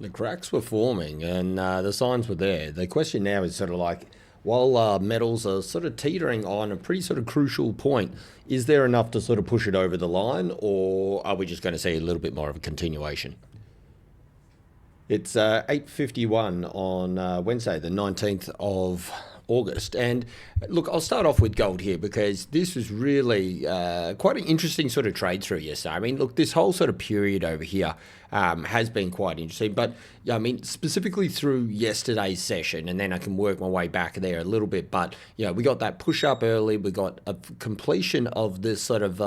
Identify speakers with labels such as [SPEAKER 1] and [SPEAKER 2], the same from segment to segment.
[SPEAKER 1] The cracks were forming and the signs were there. The question now is sort of like, while metals are sort of teetering on a pretty sort of crucial point, is there enough to sort of push it over the line, or are we just going to see a little bit more of a continuation? It's 8:51 on Wednesday, the 19th of August. And look, I'll start off with gold here because this was really quite an interesting sort of trade through yesterday. I mean, look, this whole sort of period over here has been quite interesting. But yeah, I mean, specifically through yesterday's session, and then I can work my way back there a little bit. But yeah, we got that push up early. We got a completion of this sort of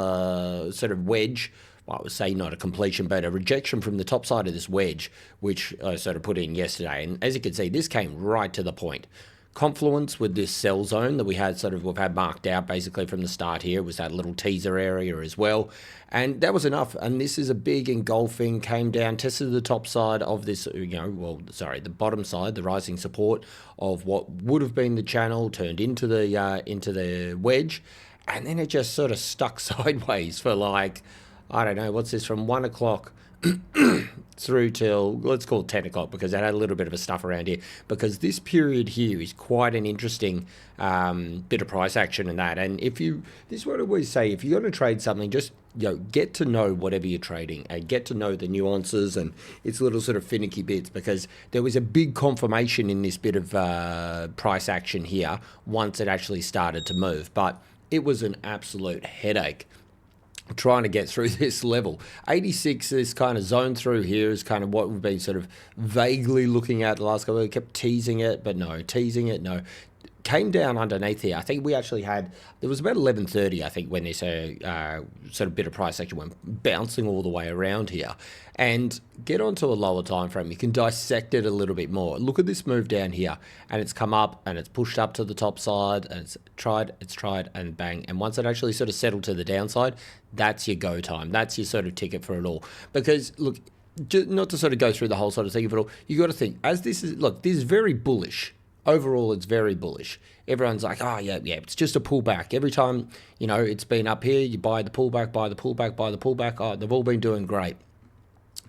[SPEAKER 1] wedge. Well, I would say not a completion, but a rejection from the top side of this wedge, which I sort of put in yesterday. And as you can see, this came right to the point. Confluence with this sell zone that we've had marked out basically from the start here was that little teaser area as well. And that was enough. And this is a big engulfing, came down, tested the top side of this, the bottom side, the rising support of what would have been the channel, turned into the wedge. And then it just sort of stuck sideways for like, I don't know, what's this, from 1 o'clock through till, let's call it 10 o'clock, because I had a little bit of a stuff around here, because this period here is quite an interesting bit of price action and that. And this is what I always say, if you're going to trade something, just, get to know whatever you're trading and get to know the nuances and its little sort of finicky bits, because there was a big confirmation in this bit of price action here once it actually started to move. But it was an absolute headache trying to get through this level. 86, this kind of zone through here is kind of what we've been sort of vaguely looking at the last couple of weeks. Kept teasing it, but no, teasing it, no. Came down underneath here. I think we actually had, there was about 11:30, I think, when this sort of bit of price action went bouncing all the way around here. And get onto a lower time frame, you can dissect it a little bit more. Look at this move down here, and it's come up and it's pushed up to the top side, and it's tried, and bang. And once it actually sort of settled to the downside, that's your go time. That's your sort of ticket for it all. Because look, not to sort of go through the whole sort of thing of it all, you got to think, as this is very bullish. Overall, it's very bullish. Everyone's like, oh, yeah, it's just a pullback. Every time, it's been up here, you buy the pullback, buy the pullback, buy the pullback. Oh, they've all been doing great.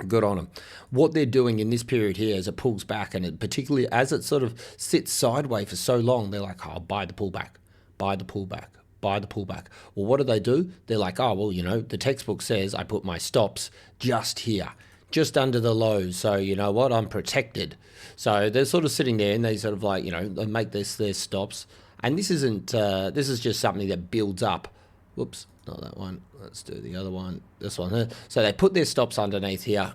[SPEAKER 1] Good on them. What they're doing in this period here as it pulls back, and particularly as it sort of sits sideways for so long, they're like, oh, buy the pullback, buy the pullback, buy the pullback. Well, what do? They're like, oh, well, the textbook says I put my stops just here, just under the lows. So you know what? I'm protected. So they're sort of sitting there and they sort of like, they make this their stops. And this is just something that builds up. Whoops, not that one. Let's do the other one. This one here. So they put their stops underneath here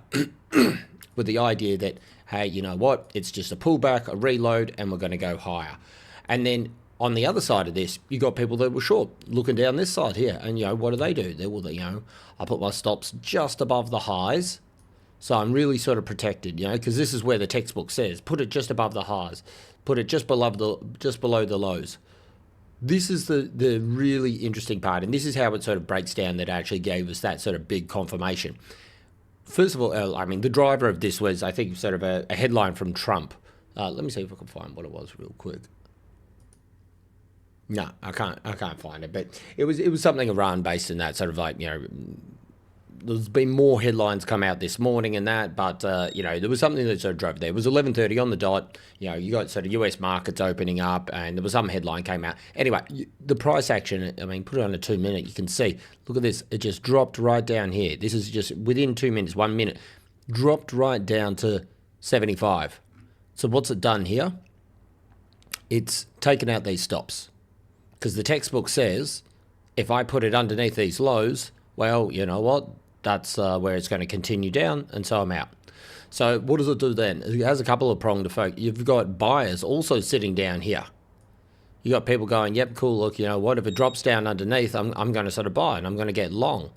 [SPEAKER 1] with the idea that, hey, you know what? It's just a pullback, a reload, and we're going to go higher. And then on the other side of this, you got people that were short looking down this side here. And, what do? I put my stops just above the highs. So I'm really sort of protected, because this is where the textbook says, put it just above the highs, put it just below the lows. This is the really interesting part, and this is how it sort of breaks down that actually gave us that sort of big confirmation. First of all, I mean, the driver of this was, I think, sort of a headline from Trump. Let me see if I can find what it was real quick. No, I can't find it, but it was something Iran based in that sort of like, there's been more headlines come out this morning and that, but, there was something that sort of drove there. It was 11:30 on the dot. You got sort of US markets opening up, and there was some headline came out. Anyway, the price action, I mean, put it on a 2 minute, you can see, look at this. It just dropped right down here. This is just within 2 minutes, 1 minute, dropped right down to 75. So what's it done here? It's taken out these stops, because the textbook says if I put it underneath these lows, well, you know what? That's where it's going to continue down, and so I'm out. So what does it do then? It has a couple of pronged effects. You've got buyers also sitting down here. You got people going, yep, cool, look, what, if it drops down underneath, I'm going to sort of buy, and I'm going to get long.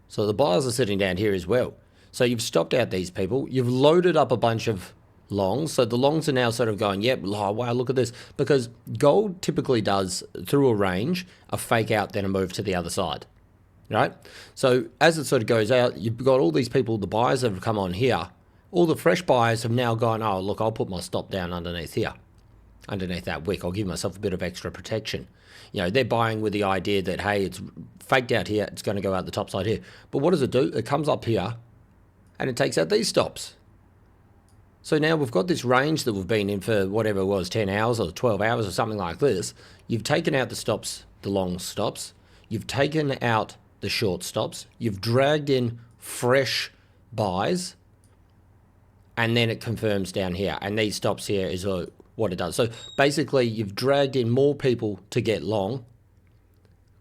[SPEAKER 1] So the buyers are sitting down here as well. So you've stopped out these people. You've loaded up a bunch of longs. So the longs are now sort of going, yep, oh, wow, look at this. Because gold typically does, through a range, a fake out, then a move to the other side, right? So as it sort of goes out, you've got all these people, the buyers that have come on here. All the fresh buyers have now gone, oh, look, I'll put my stop down underneath here. underneath that wick. I'll give myself a bit of extra protection. You know, they're buying with the idea that, hey, it's faked out here, it's going to go out the top side here. But what does it do? It comes up here and it takes out these stops. So now we've got this range that we've been in for whatever it was, 10 hours or 12 hours or something like this. You've taken out the stops, the long stops. You've taken out the short stops. You've dragged in fresh buys. And then it confirms down here. And these stops here is what it does. So basically, you've dragged in more people to get long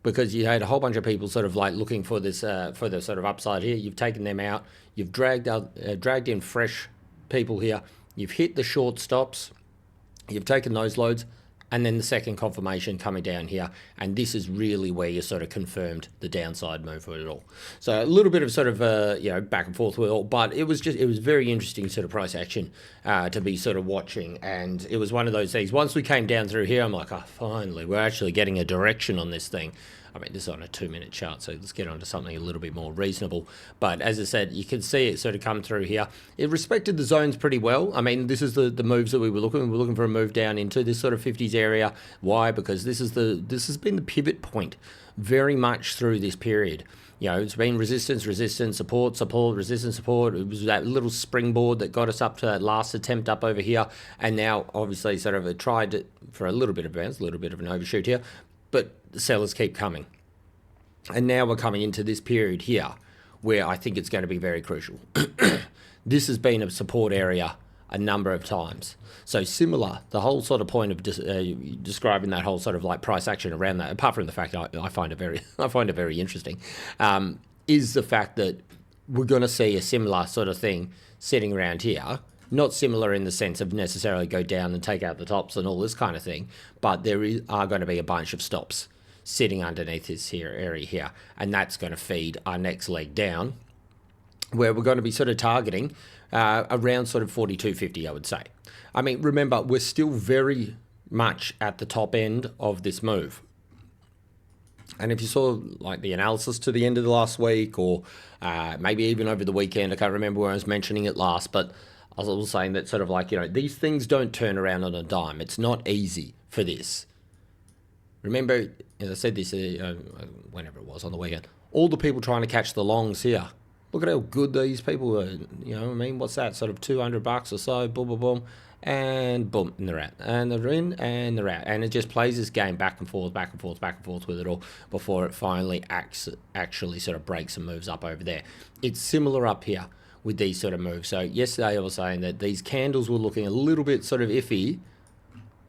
[SPEAKER 1] because you had a whole bunch of people sort of like looking for this for the sort of upside here. You've taken them out. You've dragged in fresh people here. You've hit the short stops. You've taken those loads. And then the second confirmation coming down here. And this is really where you sort of confirmed the downside move for it all. So a little bit of sort of, back and forth with it all. But it was very interesting sort of price action to be sort of watching. And it was one of those things. Once we came down through here, I'm like, oh, finally, we're actually getting a direction on this thing. I mean, this is on a 2-minute chart, so let's get on to something a little bit more reasonable. But as I said, you can see it sort of come through here. It respected the zones pretty well. I mean, this is the moves that we were looking. We were looking for a move down into this sort of 50s area. Why? Because this has been the pivot point very much through this period. You know, it's been resistance, support, resistance, support. It was that little springboard that got us up to that last attempt up over here. And now, obviously, sort of it tried for a little bit of bounce, a little bit of an overshoot here. But the sellers keep coming. And now we're coming into this period here where I think it's going to be very crucial. This has been a support area a number of times. So similar, the whole sort of point of describing that whole sort of like price action around that, apart from the fact I find it very interesting, is the fact that we're going to see a similar sort of thing sitting around here. Not similar in the sense of necessarily go down and take out the tops and all this kind of thing, but are going to be a bunch of stops sitting underneath this here area here, and that's going to feed our next leg down, where we're going to be sort of targeting around sort of 42.50, I would say. I mean, remember, we're still very much at the top end of this move. And if you saw like the analysis to the end of the last week, or maybe even over the weekend, I can't remember where I was mentioning it last, but I was also saying that sort of like, you know, these things don't turn around on a dime. It's not easy for this. Remember, as I said this whenever it was on the weekend, all the people trying to catch the longs here. Look at how good these people were. You know what I mean? What's that? Sort of $200 or so, boom, boom, boom, and boom, and they're out. And they're in, and they're out. And it just plays this game back and forth, back and forth, back and forth with it all before it finally actually sort of breaks and moves up over there. It's similar up here with these sort of moves. So yesterday I was saying that these candles were looking a little bit sort of iffy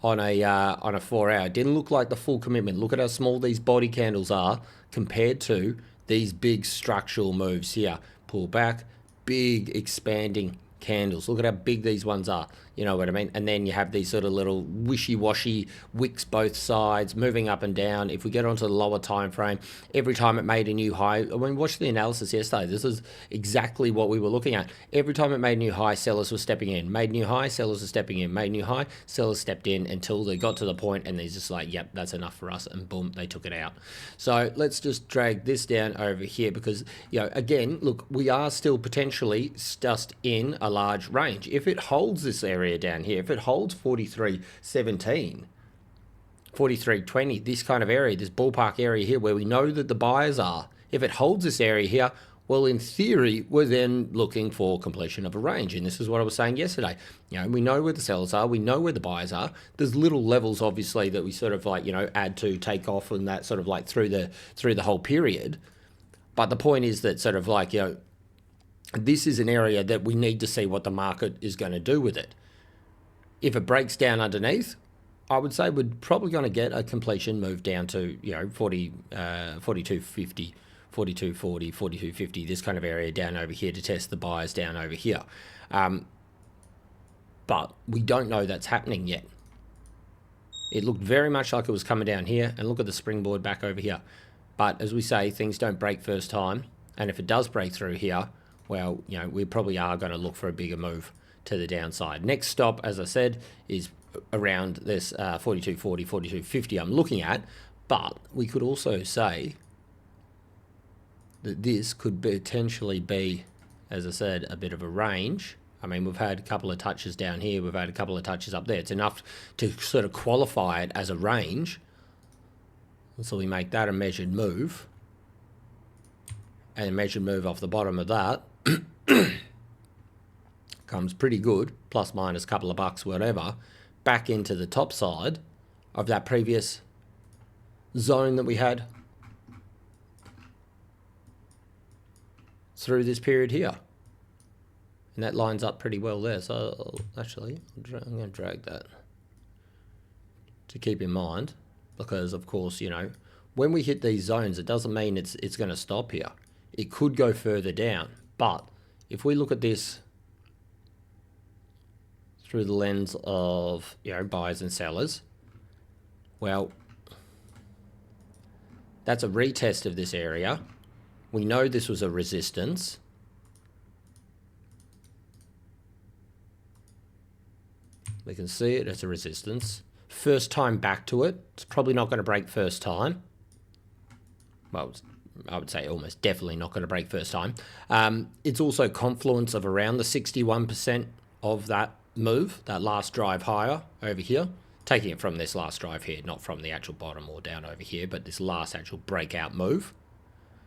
[SPEAKER 1] on a 4 hour. It didn't look like the full commitment. Look at how small these body candles are compared to these big structural moves here. Pull back, big expanding candles. Look at how big these ones are. You know what I mean? And then you have these sort of little wishy-washy wicks both sides, moving up and down. If we get onto the lower time frame, every time it made a new high, I mean, watch the analysis yesterday. This is exactly what we were looking at. Every time it made a new high, sellers were stepping in. Made new high, sellers were stepping in. Made new high, sellers stepped in until they got to the point and they're just like, yep, that's enough for us. And boom, they took it out. So let's just drag this down over here because, you know, again, look, we are still potentially just in a large range. If it holds this area down here, if it holds 43.17, 43.20, this kind of area, this ballpark area here where we know that the buyers are, if it holds this area here, well, in theory, we're then looking for completion of a range. And this is what I was saying yesterday. You know, we know where the sellers are. We know where the buyers are. There's little levels, obviously, that we sort of like, you know, add to, take off, and that sort of like through the whole period. But the point is that sort of like, you know, this is an area that we need to see what the market is going to do with it. If it breaks down underneath, I would say we're probably going to get a completion move down to, you know, 42.50, 42.40, 42.50, this kind of area down over here to test the buyers down over here. But we don't know that's happening yet. It looked very much like it was coming down here, and look at the springboard back over here. But as we say, things don't break first time, and if it does break through here, well, you know, we probably are going to look for a bigger move to the downside. Next stop, as I said, is around this 42.40, 42.50 I'm looking at, but we could also say that this could potentially be, as I said, a bit of a range I mean, we've had a couple of touches down here. We've had a couple of touches up there. It's enough to sort of qualify it as a range. So we make that a measured move. And a measured move off the bottom of that comes pretty good, plus minus a couple of bucks, whatever, back into the top side of that previous zone that we had through this period here. And that lines up pretty well there. So actually, I'm going to drag that to keep in mind, because of course, you know, when we hit these zones, it doesn't mean it's going to stop here. It could go further down. But if we look at this through the lens of, you know, buyers and sellers, well, that's a retest of this area. We know this was a resistance. We can see it as a resistance. First time back to it. It's probably not going to break first time. Well, I would say almost definitely not going to break first time. It's also confluence of around the 61% of that move, that last drive higher over here. Taking it from this last drive here, not from the actual bottom or down over here, but this last actual breakout move.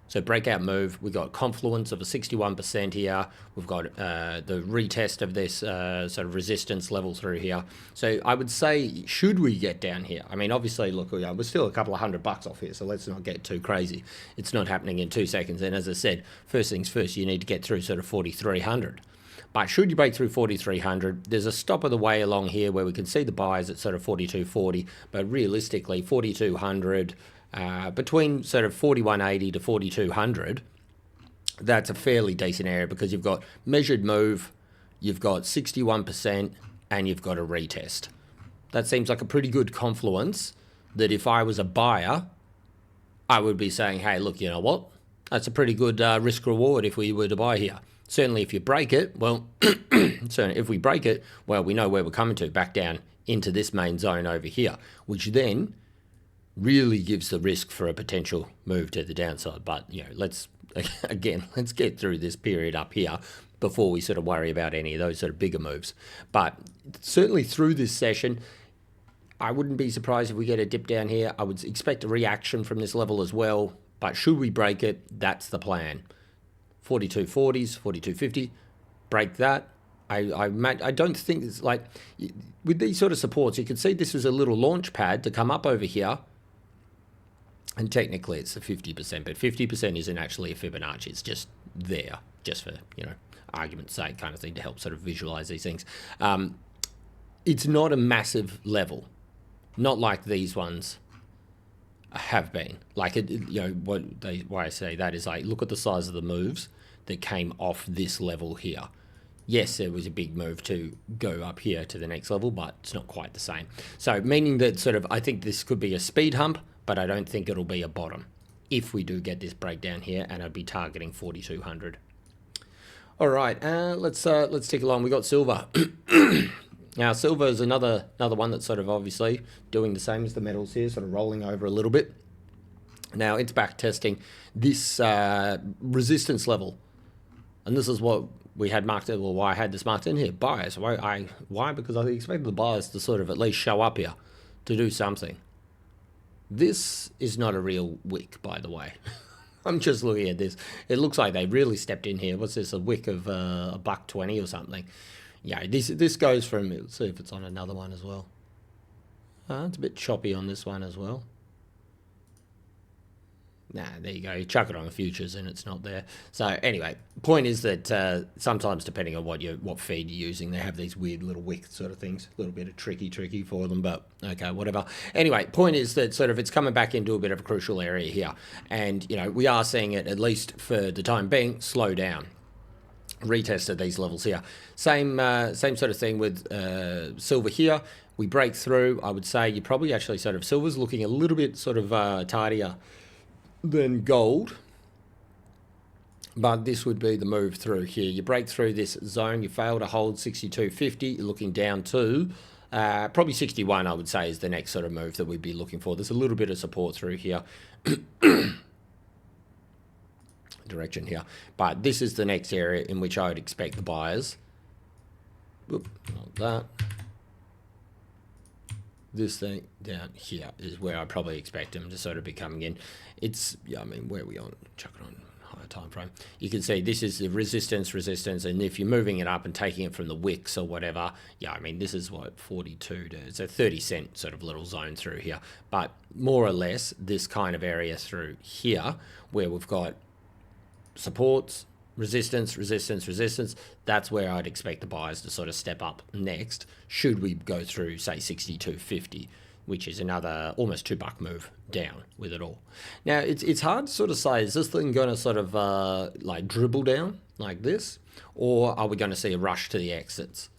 [SPEAKER 1] So breakout move, we've got confluence of a 61% here. We've got the retest of this sort of resistance level through here. So I would say, should we get down here? I mean, obviously, look, we're still a couple of $100 off here, so let's not get too crazy. It's not happening in 2 seconds. And as I said, first things first, you need to get through sort of 4,300. But should you break through 4,300, there's a stop of the way along here where we can see the buyers at sort of 4,240, but realistically, 4,200, between sort of 4180 to 4200, that's a fairly decent area because you've got measured move, you've got 61%, and you've got a retest. That seems like a pretty good confluence that if I was a buyer, I would be saying, hey, look, you know what? That's a pretty good risk reward if we were to buy here. Certainly if you break it, well, certainly if we break it, well, we know where we're coming to, back down into this main zone over here, which then really gives the risk for a potential move to the downside. But, you know, let's get through this period up here before we sort of worry about any of those sort of bigger moves. But certainly through this session, I wouldn't be surprised if we get a dip down here. I would expect a reaction from this level as well. But should we break it, that's the plan. 4240s, 4250, break that. I don't think it's like, with these sort of supports, you can see this was a little launch pad to come up over here. And technically it's the 50%, but 50% isn't actually a Fibonacci. It's just there, just for, you know, argument's sake kind of thing to help sort of visualize these things. It's not a massive level, not like these ones have been. Like, you know, why I say that is, like, look at the size of the moves that came off this level here. Yes, there was a big move to go up here to the next level, but it's not quite the same. So meaning that sort of, I think this could be a speed hump, but I don't think it'll be a bottom if we do get this breakdown here, and I'd be targeting 4,200. All right, let's tick along. We got silver. Now, silver is another one that's sort of obviously doing the same as the metals here, sort of rolling over a little bit. Now, it's back testing this resistance level, and this is what we had marked, well, why I had this marked in here, buyers. Why? Because I expected the buyers to sort of at least show up here to do something. This is not a real wick, by the way. I'm just looking at this. It looks like they really stepped in here. What's this, a wick of $1.20 or something? Yeah, this goes from, let's see if it's on another one as well. It's a bit choppy on this one as well. Nah, there you go. You chuck it on the futures and it's not there. So anyway, point is that sometimes depending on what feed you're using, they have these weird little wick sort of things. A little bit of tricky for them, but okay, whatever. Anyway, point is that sort of it's coming back into a bit of a crucial area here. And, you know, we are seeing it, at least for the time being, slow down. Retested these levels here. Same sort of thing with silver here. We break through. I would say you probably actually sort of, silver's looking a little bit sort of tardier than gold, but this would be the move through here. You break through this zone, you fail to hold 62.50, you're looking down to probably 61, I would say, is the next sort of move that we'd be looking for. There's a little bit of support through here. Direction here, but this is the next area in which I would expect the buyers Whoop, not that. This thing down here is where I probably expect them to sort of be coming in. It's, yeah, I mean, where are we on? Chuck it on higher time frame. You can see this is the resistance, and if you're moving it up and taking it from the wicks or whatever, yeah, I mean, this is what, 42 to, it's a 30-cent sort of little zone through here. But more or less, this kind of area through here, where we've got supports, resistance, that's where I'd expect the buyers to sort of step up next, should we go through, say, 62.50, which is another almost $2 move down with it all. Now, it's hard to sort of say, is this thing going to sort of like dribble down like this, or are we going to see a rush to the exits?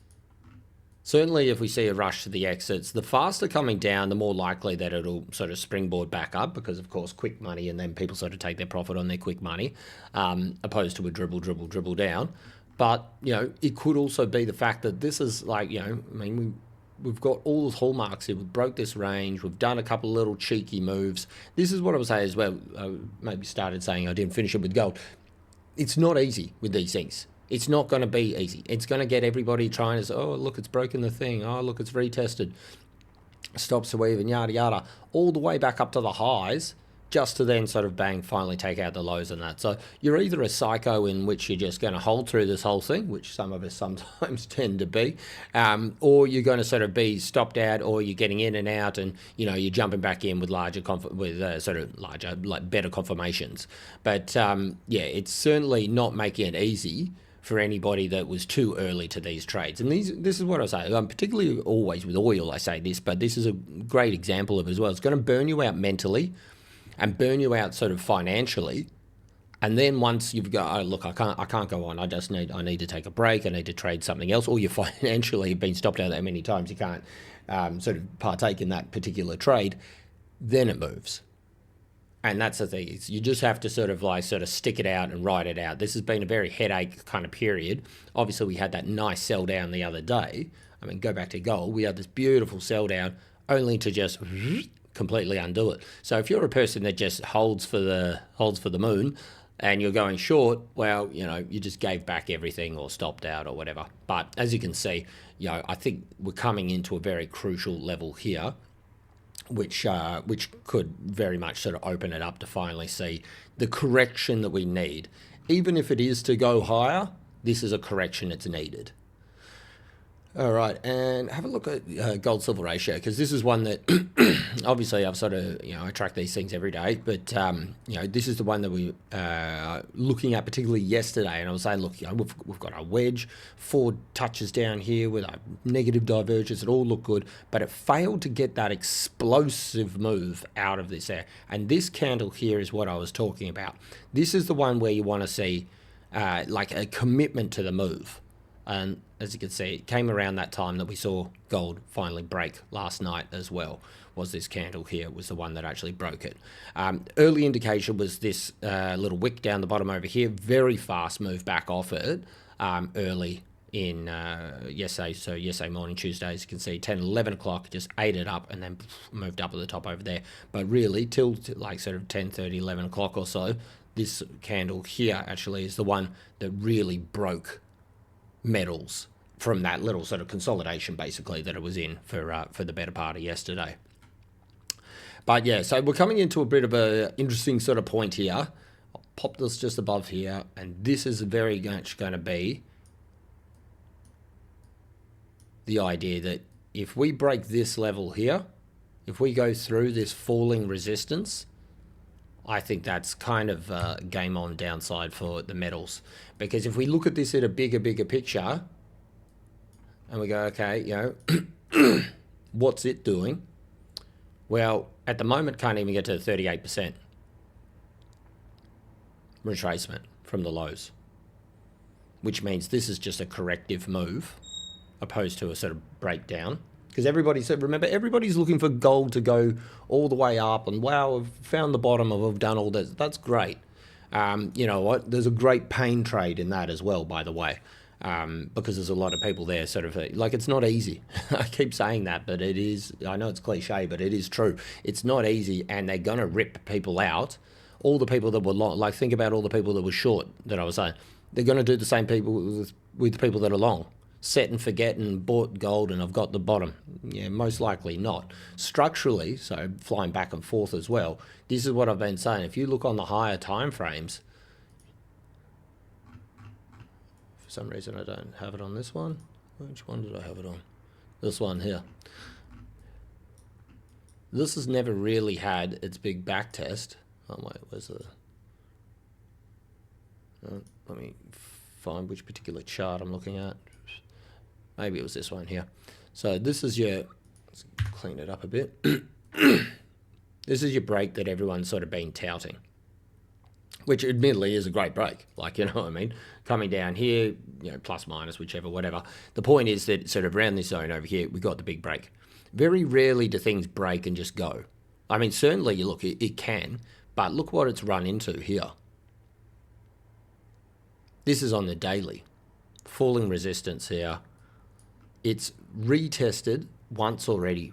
[SPEAKER 1] Certainly, if we see a rush to the exits, the faster coming down, the more likely that it'll sort of springboard back up, because, of course, quick money, and then people sort of take their profit on their quick money, opposed to a dribble down. But, you know, it could also be the fact that this is like, you know, I mean, we've got all the hallmarks here. We've broke this range. We've done a couple of little cheeky moves. This is what I was saying as well. I maybe started saying I didn't finish it with gold. It's not easy with these things. It's not going to be easy. It's going to get everybody trying to say, oh, look, it's broken the thing. Oh, look, it's retested. Stops to even, yada, yada. All the way back up to the highs, just to then sort of bang, finally take out the lows and that. So you're either a psycho in which you're just going to hold through this whole thing, which some of us sometimes tend to be, or you're going to sort of be stopped out, or you're getting in and out, and you know you're jumping back in with better confirmations. But yeah, it's certainly not making it easy for anybody that was too early to these trades. And this is what I say, particularly always with oil, I say this, but this is a great example of it as well. It's going to burn you out mentally and burn you out sort of financially. And then once you've got, oh, look, I can't go on. I need to take a break. I need to trade something else. Or you financially have been stopped out that many times, you can't sort of partake in that particular trade. Then it moves. And that's the thing, you just have to sort of stick it out and ride it out. This has been a very headache kind of period. Obviously, we had that nice sell down the other day. I mean, go back to gold. We had this beautiful sell down only to just completely undo it. So if you're a person that just holds for the moon and you're going short, well, you know, you just gave back everything or stopped out or whatever. But as you can see, you know, I think we're coming into a very crucial level here, which could very much sort of open it up to finally see the correction that we need. Even if it is to go higher, this is a correction that's needed. All right, and have a look at gold-silver ratio, because this is one that obviously I've sort of, you know, I track these things every day, but, you know, this is the one that we looking at particularly yesterday, and I was saying, look, you know, we've got our wedge, 4 touches down here with a negative divergence, it all looked good, but it failed to get that explosive move out of this area, and this candle here is what I was talking about. This is the one where you want to see like a commitment to the move. And as you can see, it came around that time that we saw gold finally break last night as well. Was this candle here was the one that actually broke it. Early indication was this little wick down the bottom over here. Very fast move back off it early in yesterday. So yesterday morning, Tuesday, as you can see, 10, 11 o'clock, just ate it up and then moved up at the top over there. But really, till like sort of 10:30, 11 o'clock or so, this candle here actually is the one that really broke metals from that little sort of consolidation basically that it was in for the better part of yesterday. But yeah, so we're coming into a bit of a interesting sort of point here. I'll pop this just above here, and this is very much going to be the idea that if we break this level here, if we go through this falling resistance, I think that's kind of game on downside for the metals. Because if we look at this at a bigger picture, and we go, okay, you know, what's it doing? Well, at the moment, can't even get to 38% retracement from the lows, which means this is just a corrective move opposed to a sort of breakdown. Because remember, everybody's looking for gold to go all the way up, and wow, we've found the bottom, and we've done all this. That's great. You know what? There's a great pain trade in that as well, by the way, because there's a lot of people there sort of, like, it's not easy. I keep saying that, but it is. I know it's cliche, but it is true. It's not easy, and they're going to rip people out. All the people that were long, like, think about all the people that were short that I was saying. They're going to do the same people with the people that are long. set and forget and bought gold and I've got the bottom? Yeah, most likely not. Structurally, so flying back and forth as well, this is what I've been saying. If you look on the higher time frames, for some reason I don't have it on this one. Which one did I have it on? This one here. This has never really had its big back test. Oh wait, where's the... let me find which particular chart I'm looking at. Maybe it was this one here. So this is your... Let's clean it up a bit. This is your break that everyone's sort of been touting, which admittedly is a great break. Like, you know what I mean? Coming down here, you know, plus minus, whichever, whatever. The point is that sort of around this zone over here, we got the big break. Very rarely do things break and just go. I mean, certainly, you look, it can, but look what it's run into here. This is on the daily. Falling resistance here. It's retested once already,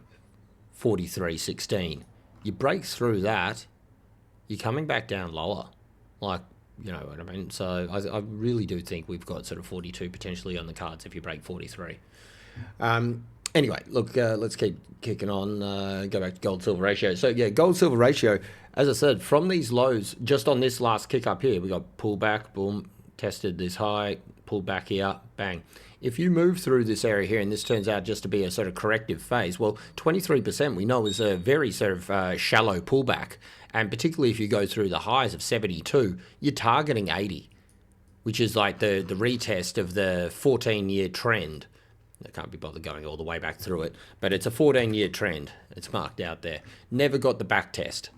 [SPEAKER 1] 43.16. You break through that, you're coming back down lower. Like, you know what I mean? So I really do think we've got sort of 42 potentially on the cards if you break 43. Anyway, look, let's keep kicking on. Go back to gold-silver ratio. So, yeah, gold-silver ratio, as I said, from these lows, just on this last kick up here, we got pullback, boom, tested this high, pulled back here, bang. If you move through this area here, and this turns out just to be a sort of corrective phase, well, 23% we know is a very sort of shallow pullback. And particularly if you go through the highs of 72, you're targeting 80, which is like the retest of the 14-year trend. I can't be bothered going all the way back through it, but it's a 14-year trend. It's marked out there. Never got the back test.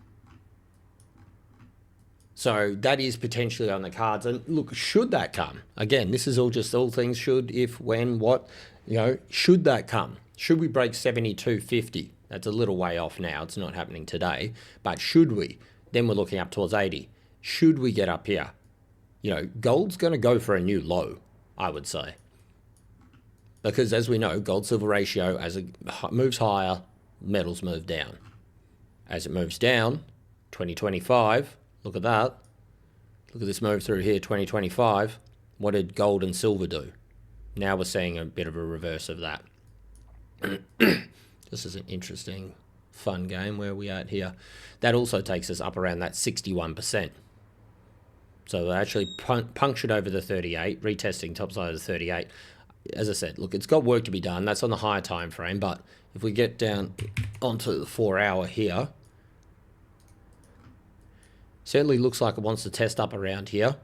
[SPEAKER 1] So that is potentially on the cards. And look, should that come? Again, this is all things should, if, when, what, you know, should that come? Should we break 72.50? That's a little way off now. It's not happening today. But should we? Then we're looking up towards 80. Should we get up here? You know, gold's going to go for a new low, I would say. Because as we know, gold-silver ratio, as it moves higher, metals move down. As it moves down, 2025, look at that. Look at this move through here, 2025. What did gold and silver do? Now we're seeing a bit of a reverse of that. This is an interesting, fun game. Where are we at here? That also takes us up around that 61%. So they actually punctured over the 38, retesting top side of the 38. As I said, look, it's got work to be done. That's on the higher time frame, but if we get down onto the 4 hour here, certainly looks like it wants to test up around here.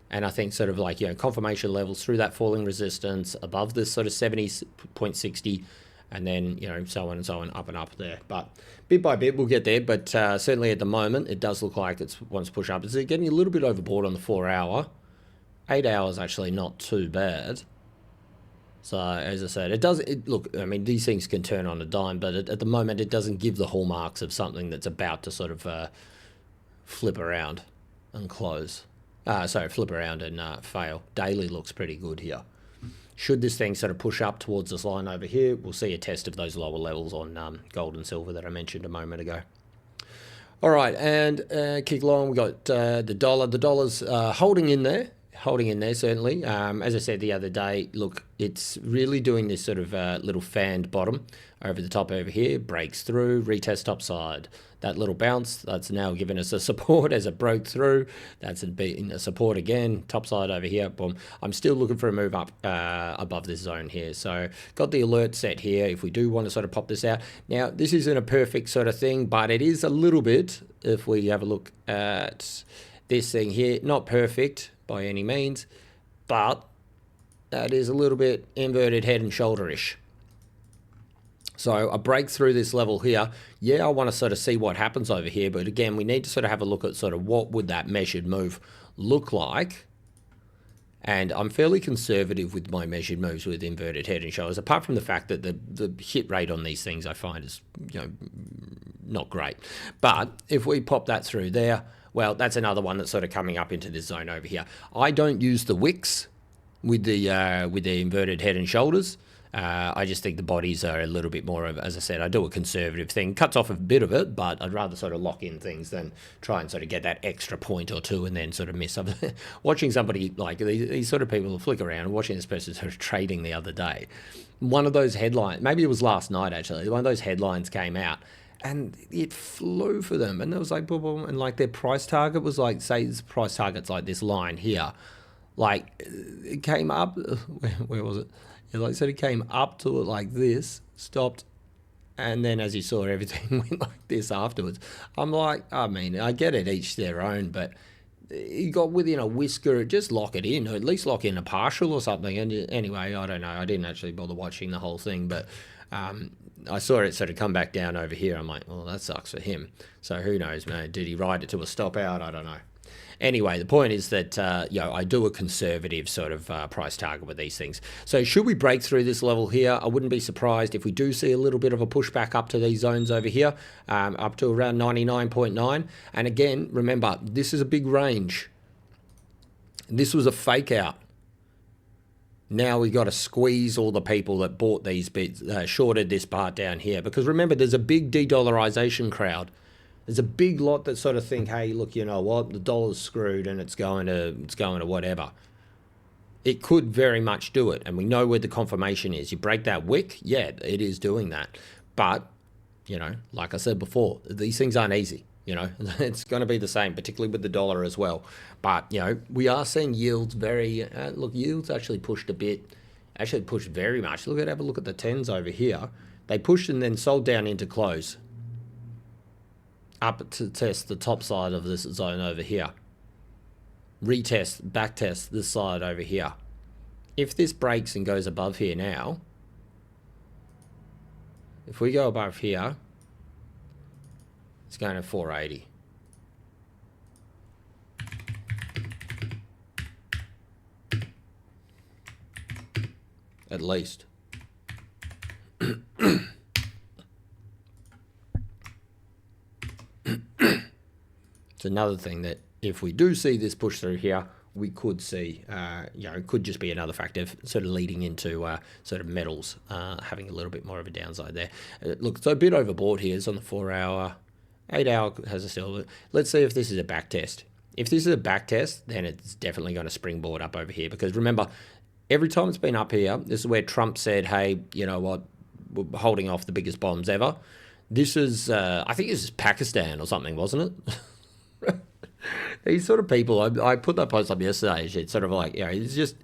[SPEAKER 1] And I think sort of like, you know, confirmation levels through that falling resistance above this sort of 70.60, and then, you know, so on and so on, up and up there. But bit by bit, we'll get there. But certainly at the moment, it does look like it wants to push up. It's getting a little bit overboard on the 4 hour. 8 hours actually not too bad. So, as I said, look, I mean, these things can turn on a dime, but at the moment, it doesn't give the hallmarks of something that's about to sort of flip around and close. Flip around and fail. Daily looks pretty good here. Should this thing sort of push up towards this line over here, we'll see a test of those lower levels on gold and silver that I mentioned a moment ago. All right, and kick along, we got the dollar. The dollar's holding in there. Certainly. As I said the other day, look, it's really doing this sort of little fanned bottom over the top over here, breaks through, retest top side. That little bounce, that's now given us a support as it broke through. That's been a support again, top side over here, boom. I'm still looking for a move up above this zone here. So got the alert set here if we do want to sort of pop this out. Now, this isn't a perfect sort of thing, but it is a little bit, if we have a look at this thing here, not perfect by any means, but that is a little bit inverted head and shoulder-ish. So a break through this level here, yeah, I want to sort of see what happens over here, but again, we need to sort of have a look at sort of what would that measured move look like. And I'm fairly conservative with my measured moves with inverted head and shoulders, apart from the fact that the hit rate on these things I find is, you know, not great. But if we pop that through there, well, that's another one that's sort of coming up into this zone over here. I don't use the wicks with the inverted head and shoulders. I just think the bodies are a little bit more of, as I said, I do a conservative thing. Cuts off a bit of it, but I'd rather sort of lock in things than try and sort of get that extra point or two and then sort of miss something. Watching somebody like these sort of people flick around, watching this person sort of trading the other day. One of those headlines, maybe it was last night actually, one of those headlines came out and it flew for them. And it was like, boom, boom, and like their price target was like, say, this price target's like this line here. Like it came up, where was it? Yeah, like I said, it came up to it like this, stopped, and then as you saw, everything went like this afterwards. I'm like, I mean, I get it, each their own, but you got within a whisker, just lock it in, or at least lock in a partial or something. And anyway, I don't know. I didn't actually bother watching the whole thing, but I saw it sort of come back down over here. I'm like, well, that sucks for him. So who knows, man? Did he ride it to a stop out? I don't know. Anyway, the point is that I do a conservative sort of price target with these things. So should we break through this level here, I wouldn't be surprised if we do see a little bit of a pushback up to these zones over here, up to around 99.9. And again, remember, this is a big range. This was a fake out. Now we got to squeeze all the people that bought these bits, shorted this part down here. Because remember, there's a big de-dollarization crowd. There's a big lot that sort of think, hey, look, you know what, the dollar's screwed and it's going to whatever. It could very much do it, and we know where the confirmation is. You break that wick, yeah, it is doing that. But, you know, like I said before, these things aren't easy. You know, it's going to be the same, particularly with the dollar as well. But, you know, we are seeing yields very, look, yields actually pushed a bit, actually pushed very much. Have a look at the 10s over here. They pushed and then sold down into close. Up to test the top side of this zone over here. Retest, back test this side over here. If this breaks and goes above here now, if we go above here, it's going to 480. At least. It's another thing that if we do see this push through here, we could see, it could just be another factor sort of leading into sort of metals having a little bit more of a downside there. Look, so a bit overbought here. It's on the 4 hour, 8 hour has a still. Let's see if this is a back test. If this is a back test, then it's definitely going to springboard up over here, because remember, every time it's been up here, this is where Trump said, hey, you know what, we're holding off the biggest bombs ever. This is, I think this is Pakistan or something, wasn't it? These sort of people, I put that post up yesterday. It's sort of like, you know, it's just,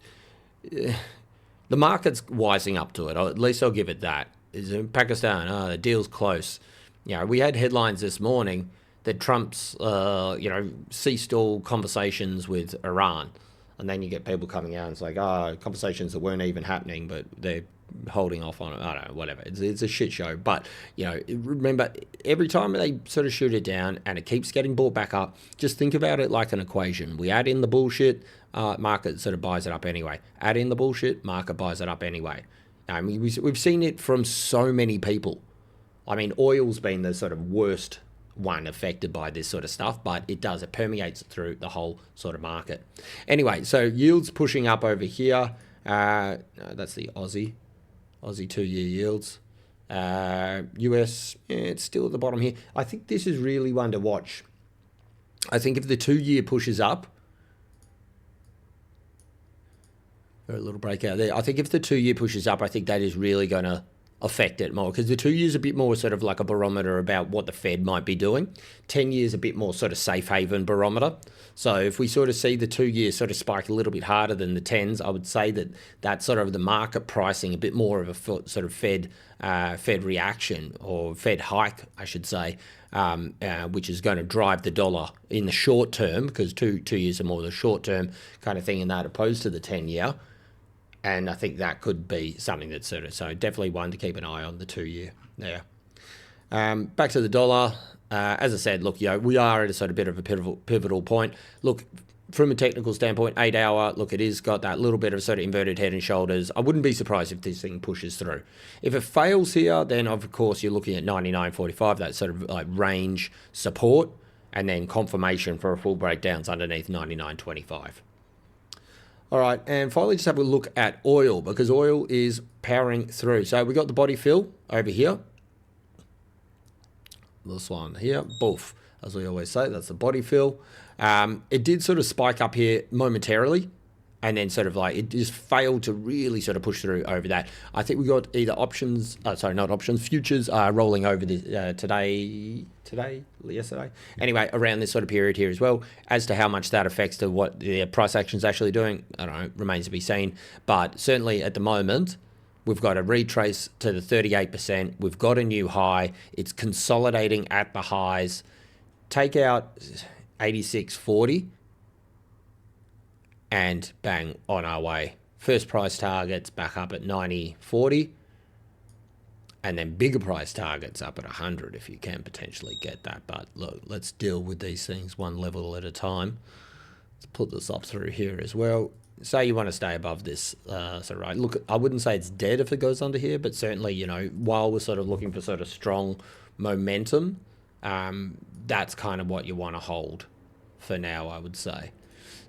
[SPEAKER 1] the market's wising up to it. At least I'll give it that. Is in Pakistan, the deal's close. You know, we had headlines this morning that Trump's, ceased all conversations with Iran. And then you get people coming out and it's like, conversations that weren't even happening, but they're holding off on it. I don't know, whatever. It's a shit show. But, you know, remember, every time they sort of shoot it down and it keeps getting brought back up, just think about it like an equation. We add in the bullshit, market sort of buys it up anyway. Add in the bullshit, market buys it up anyway. I mean, we've seen it from so many people. I mean, oil's been the sort of worst one affected by this sort of stuff, but it permeates through the whole sort of market. Anyway, so yields pushing up over here. That's the Aussie 2-year yields. US, it's still at the bottom here. I think this is really one to watch. I think if the 2-year pushes up, a little breakout there. I think if the 2-year pushes up, I think that is really going to affect it more, because the 2 years a bit more sort of like a barometer about what the Fed might be doing. 10 years a bit more sort of safe haven barometer. So if we sort of see the 2 years sort of spike a little bit harder than the 10s, I would say that that's sort of the market pricing a bit more of a sort of Fed reaction, or Fed hike, I should say, which is going to drive the dollar in the short term, because two years are more the short term kind of thing in that, opposed to the 10-year. And I think that could be something that's sort of, so definitely one to keep an eye on, the 2-year there. Back to the dollar. As I said, look, we are at a sort of bit of a pivotal point. Look, from a technical standpoint, 8 hour, look, it is got that little bit of sort of inverted head and shoulders. I wouldn't be surprised if this thing pushes through. If it fails here, then of course you're looking at 99.45, that sort of like range support, and then confirmation for a full breakdowns underneath 99.25. All right, and finally, just have a look at oil because oil is powering through. So we got the body fill over here. This one here, boof, as we always say, that's the body fill. It did sort of spike up here momentarily, and then sort of like it just failed to really sort of push through over that. I think we got either options, sorry, not options, futures rolling over the yesterday. Anyway, around this sort of period here as well. As to how much that affects to what the price action is actually doing, I don't know, remains to be seen. But certainly at the moment, we've got a retrace to the 38%. We've got a new high. It's consolidating at the highs. Take out 86.40 and bang, on our way. First price targets back up at 90.40. And then bigger price targets up at 100 if you can potentially get that. But look, let's deal with these things one level at a time. Let's put this up through here as well. Say you want to stay above this, so right, look, I wouldn't say it's dead if it goes under here, but certainly, you know, while we're sort of looking for sort of strong momentum, that's kind of what you want to hold for now, I would say.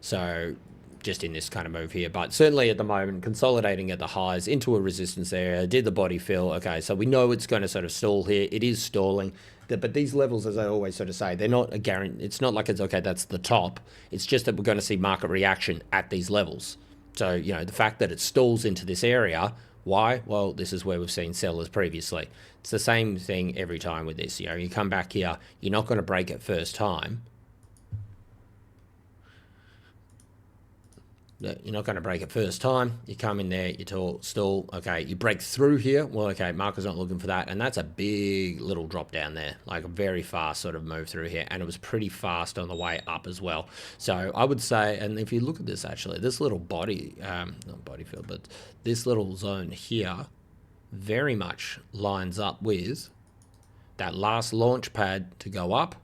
[SPEAKER 1] So just in this kind of move here, but certainly at the moment, consolidating at the highs into a resistance area, did the body fill. Okay, so we know it's going to sort of stall here. It is stalling. But these levels, as I always sort of say, they're not a guarantee. It's not like it's, okay, that's the top. It's just that we're going to see market reaction at these levels. So, you know, the fact that it stalls into this area, why? Well, this is where we've seen sellers previously. It's the same thing every time with this. You know, you come back here, you're not going to break it first time. You're not going to break it first time. You come in there, you stall. Okay, you break through here. Well, okay, market's not looking for that. And that's a big little drop down there, like a very fast sort of move through here. And it was pretty fast on the way up as well. So I would say, and if you look at this actually, this little body, not body field, but this little zone here very much lines up with that last launch pad to go up.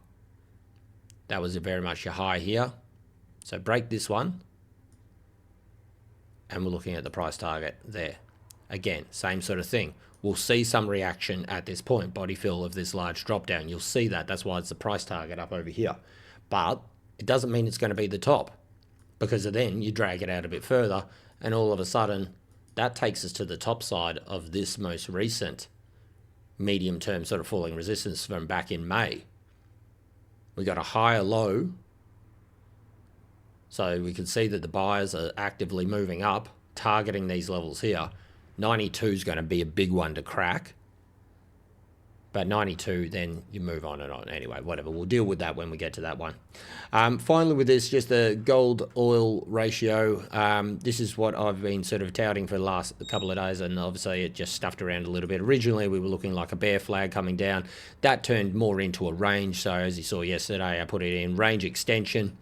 [SPEAKER 1] That was very much your high here. So break this one. And we're looking at the price target there. Again, same sort of thing. We'll see some reaction at this point, body fill of this large drop down. You'll see that. That's why it's the price target up over here. But it doesn't mean it's going to be the top, because then you drag it out a bit further and all of a sudden that takes us to the top side of this most recent medium term sort of falling resistance from back in May. We got a higher low. So we can see that the buyers are actively moving up, targeting these levels here. 92 is going to be a big one to crack. But 92, then you move on and on. Anyway, whatever. We'll deal with that when we get to that one. Finally with this, just the gold-oil ratio. This is what I've been sort of touting for the last couple of days, and obviously it just stuffed around a little bit. Originally, we were looking like a bear flag coming down. That turned more into a range. So as you saw yesterday, I put it in range extension.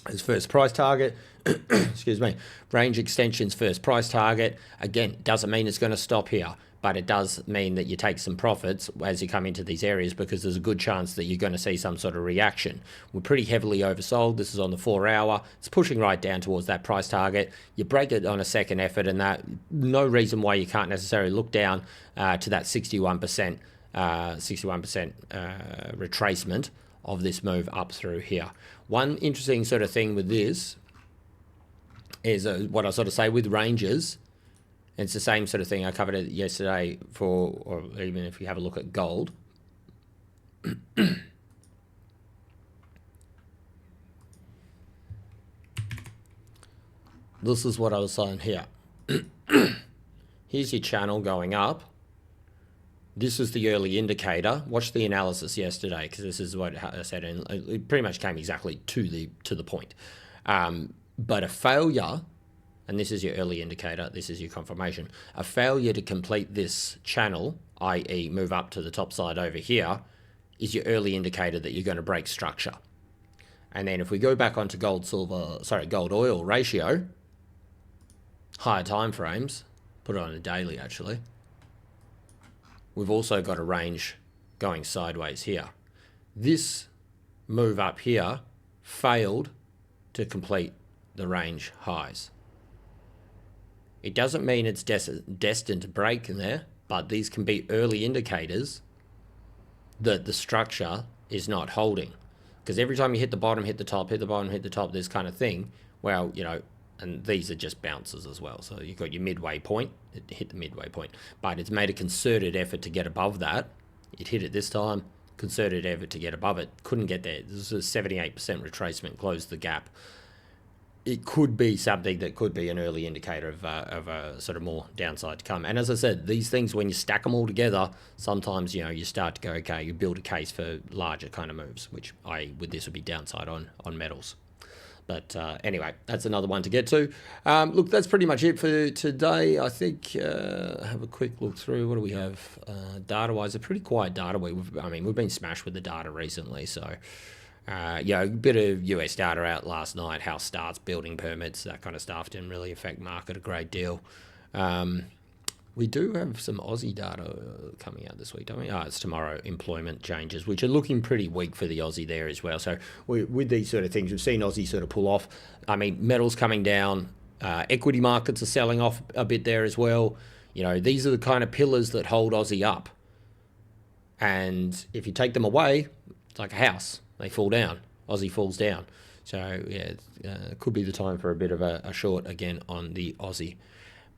[SPEAKER 1] His first price target, excuse me, range extension's first price target. Again, doesn't mean it's going to stop here, but it does mean that you take some profits as you come into these areas, because there's a good chance that you're going to see some sort of reaction. We're pretty heavily oversold. This is on the 4 hour. It's pushing right down towards that price target. You break it on a second effort, and that no reason why you can't necessarily look down to that 61% retracement of this move up through here. One interesting sort of thing with this is what I sort of say with ranges. It's the same sort of thing I covered it yesterday for, or even if you have a look at gold. This is what I was saying here. Here's your channel going up. This is the early indicator. Watch the analysis yesterday, because this is what I said, and it pretty much came exactly to the point. But a failure, and this is your early indicator, this is your confirmation. A failure to complete this channel, i.e. move up to the top side over here, is your early indicator that you're going to break structure. And then if we go back onto gold oil ratio, higher time frames, put it on a daily actually. We've also got a range going sideways here. This move up here failed to complete the range highs. It doesn't mean it's destined to break in there, but these can be early indicators that the structure is not holding. Because every time you hit the bottom, hit the top, hit the bottom, hit the top, this kind of thing, well, you know, and these are just bounces as well. So you've got your midway point, it hit the midway point, but it's made a concerted effort to get above that. It hit it this time, concerted effort to get above it, couldn't get there. This is a 78% retracement, closed the gap. It could be something that could be an early indicator of a sort of more downside to come. And as I said, these things, when you stack them all together, sometimes, you start to go, okay, you build a case for larger kind of moves, which with this would be downside on metals. But anyway, that's another one to get to. Look, that's pretty much it for today. I think have a quick look through. What do we have? Data-wise, a pretty quiet data week. We've been smashed with the data recently. So, a bit of US data out last night. House starts, building permits, that kind of stuff didn't really affect market a great deal. We do have some Aussie data coming out this week, don't we? It's tomorrow, employment changes, which are looking pretty weak for the Aussie there as well. So with these sort of things, we've seen Aussie sort of pull off. Metals coming down, equity markets are selling off a bit there as well. These are the kind of pillars that hold Aussie up. And if you take them away, it's like a house. They fall down. Aussie falls down. So, it could be the time for a bit of a short again on the Aussie.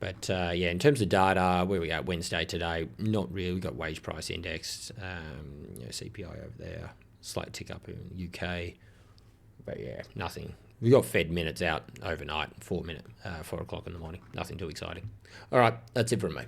[SPEAKER 1] But, in terms of data, where we are Wednesday today, not really. We've got wage price index, CPI over there, slight tick up in UK. But, nothing. We got Fed minutes out overnight, 4 o'clock in the morning. Nothing too exciting. All right, that's it from me.